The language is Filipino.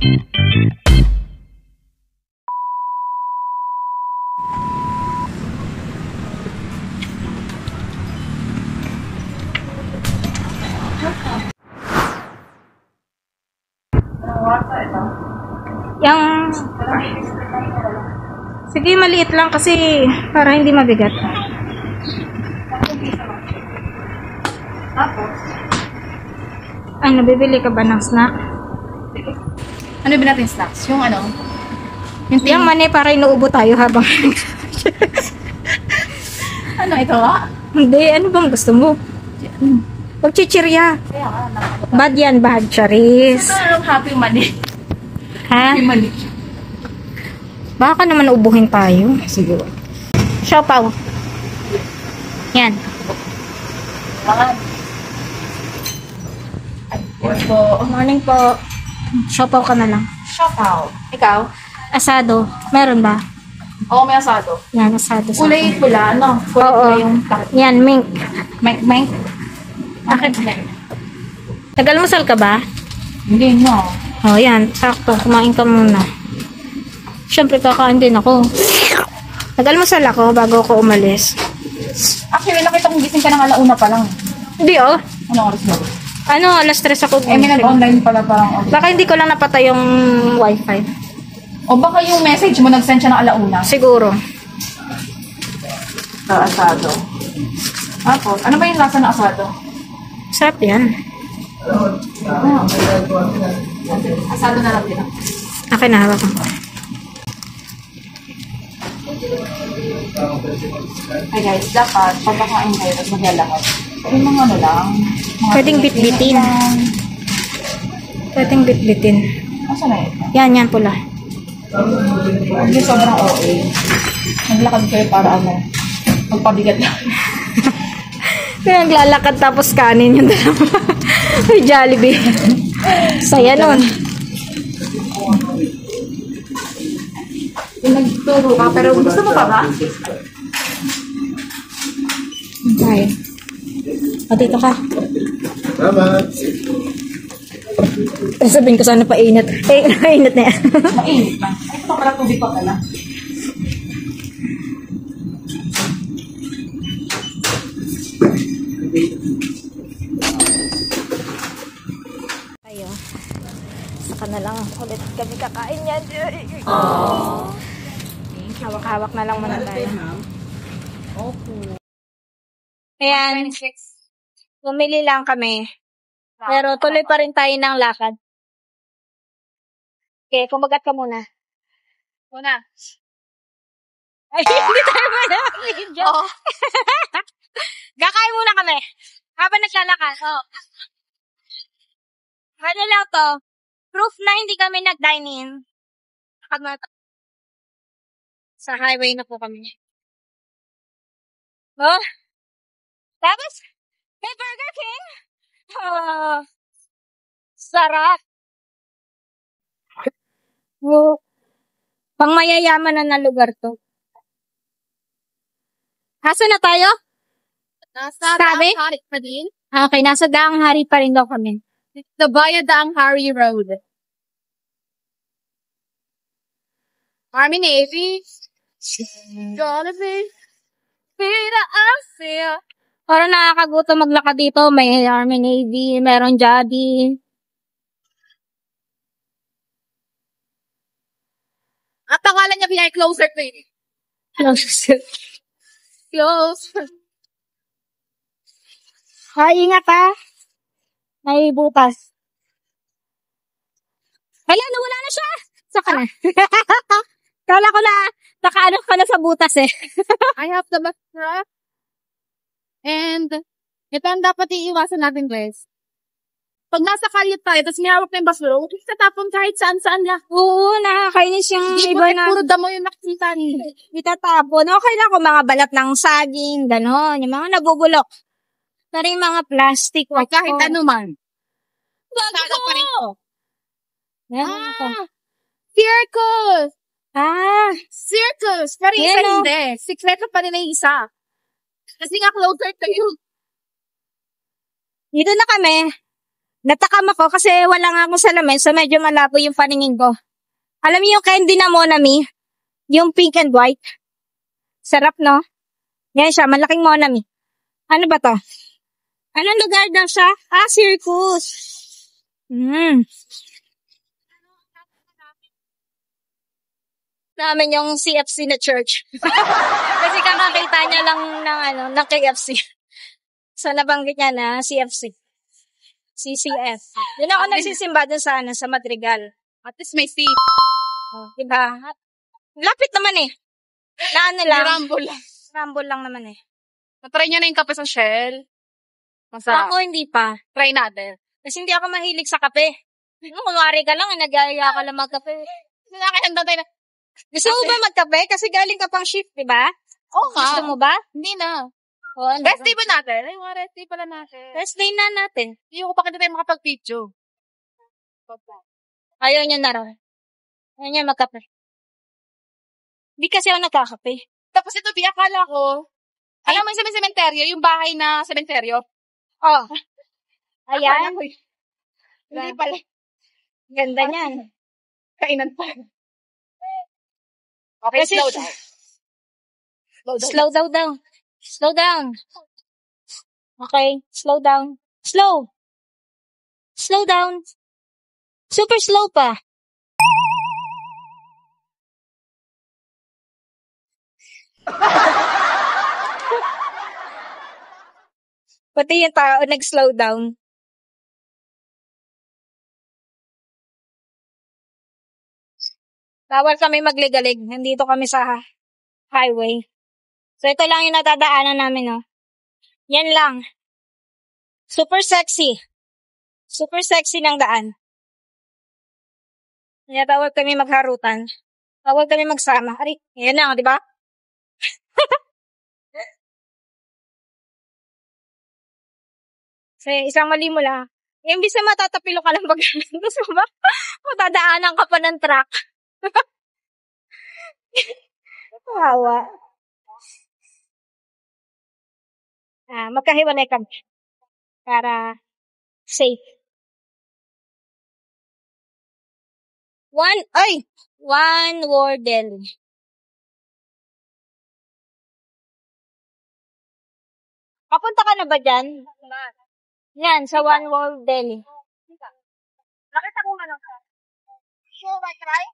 Yung... Sige, maliit lang kasi para hindi mabigat. Ano, bibili ka ba ng snack? Ano ba natin snacks? Yung ano? Yung mani para inuubo tayo habang... Ano ito? Hindi, ano bang gusto mo? Pagchichirya. Bad yan, bad. Charis. Ito happy money. Ha? Happy money. Baka naman ubuhin tayo. Siguro. Siopaw. Yan. Morning po. Siopaw ka na lang. Siopaw. Ikaw? Asado. Meron ba? Oo, may asado. Yan, asado. Kulay pula, ano? Oo. Yan, mink. Mink? Bakit? Tagal-musal ka ba? Hindi, no. Oh, yan. Sakto. Kumain ka muna. Siyempre, kakain din ako. Tagal-musal ako bago ako umalis. Actually, nakita kong gising ka ng alauna pa lang. Hindi, oh. Anong oras mo? Ano, alas 3 ako. Eh, may nag-online pala parang. Baka hindi ko lang napatay yung wifi. O baka yung message mo, nag-send siya ng alauna. Siguro. Asado. Tapos, ano ba yung lasa ng asado? Sarap yan. Asado na lang din. Akin na, hawak ko. Ay guys, dapat pag makain kayo, tapos maglalakad. Yung mga ano lang. Pwedeng bit-bitin. Pwedeng bit-bitin. Asa na yun? Yan, pula. Hindi sobrang OA. Naglakad kayo para ano, magpabigat lang. Kaya naglalakad tapos kanin yung dalawa. May Jollibee. Saya nun. Yung nagturo ka, pero gusto mo pa ba? Okay. O, dito ka. Salamat. Sabihin ko sana painit. Eh, painit na yan. Mainit lang. Ay, ito pala tubig pa pala. Ayo. Saka na lang ulit kami kakain yan. Hawak-hawak na lang muna tayo. Okay. Ayan. Bumili lang kami. Pero tuloy pa rin tayo ng lakad. Okay, kumagat ka muna. Muna. Ay, hindi tayo video. Oo. Gakain muna kami. Habang naglalakad. Oh. Ano lang to? Proof na hindi kami nag-dine-in. Sa highway na po kami. Oh. Tapos, may Burger King. Oh. Sarap. Oh. Pang mayayaman na lugar to. Hasa na tayo? Nasa Sabi? Daang Hari pa din. Okay, nasa Daang Hari pa rin daw kami. The Baya Daang Hari Road. Army Navy. Jollibee. Pira Asia. Parang nakakagutom maglakad dito. May Army Navy, meron Jollibee. At pangalan niya pinay closer to you. Close. Ay, ingat ha. May butas. Hala, nawala na siya. Saka na. Kala ko na, nakaano ka na sa butas eh. I have the best truck. And, ito ang dapat iiwasan natin, guys. Pag nasa kalye tayo, tapos may hawak na yung basura, huwag yung tatapon kahit saan-saan lang. Oo, nakakainis yung Hindi iba mo, na puro damo yung nakikita niyo. itatapon. Okay lang kung mga balat ng saging, gano'n. Yung mga nabubulok. Pero yung mga plastic, Or kahit ano man. Bago pa rin ko. Meron ako. Circus! Circus! Pero yung isa Yan, oh. hindi. Sikreto pa rin na yung isa. Kasi nga closer to you. Dito na kami. Natakam ako kasi wala nga akong salamin, so medyo malabo yung paningin ko. Alam niyo yung candy na Monami? Yung pink and white? Sarap, no? Yan siya, malaking Monami. Ano ba to? Anong lugar daw siya? Circus. Namin yung CFC na church. Kasi kakakita niya lang ng KFC. So, nabanggit niya na CFC. CCF. Doon ako nagsisimba dun sa Madrigal. At least may seat. Diba? Lapit naman eh. Na ano lang. Rumble lang. Rumble lang naman eh. Natry niya na yung kape sa Shell. Masarap. Ako hindi pa. Try natin. Kasi hindi ako mahilig sa kape. Kunwari ka lang, nag-aaya ka lang magkape. Nakakahanda tayo na. Gusto mo ba magkape? Kasi galing ka pang shift, diba? Oo nga. Gusto mo ba? Hindi na. O, ano Rest ba? day ba natin? Ay, mga rest day pala natin. Rest day na natin. Hindi ko pa kita tayo makapag-video. Ayaw niya na raw. Ayaw niya magkape. Hindi kasi ako nagkakape. Tapos ito, Bi, akala ko, alam mo yung sa sementeryo, yung bahay na sementeryo? Oh. Akala Ayan. ko yun. Hindi pala. Ganda niyan. Kainan pa. Okay, Kasi- slow down. Slow down. Slow down. Okay, slow down. Slow. Slow down. Super slow pa. Pati yung tao nag-slow down. Bawal kami magligalig. Nandito kami sa highway. So, ito lang yung natadaanan namin, no? Yan lang. Super sexy. Super sexy ng daan. Kaya tawag kami magharutan. Tawag kami magsama. Ari, yan na, di ba? Kasi isang mali mo lang. Imbis na matatapilo ka lang pag gusto mo ba? Matadaanan ka pa ng truck. Kawawa. Magkahiwalay kami. Para safe. One word Delhi. Papunta ka na ba dyan? Yan, sa One World Delhi. Nakita ko nga lang. Sure, I try?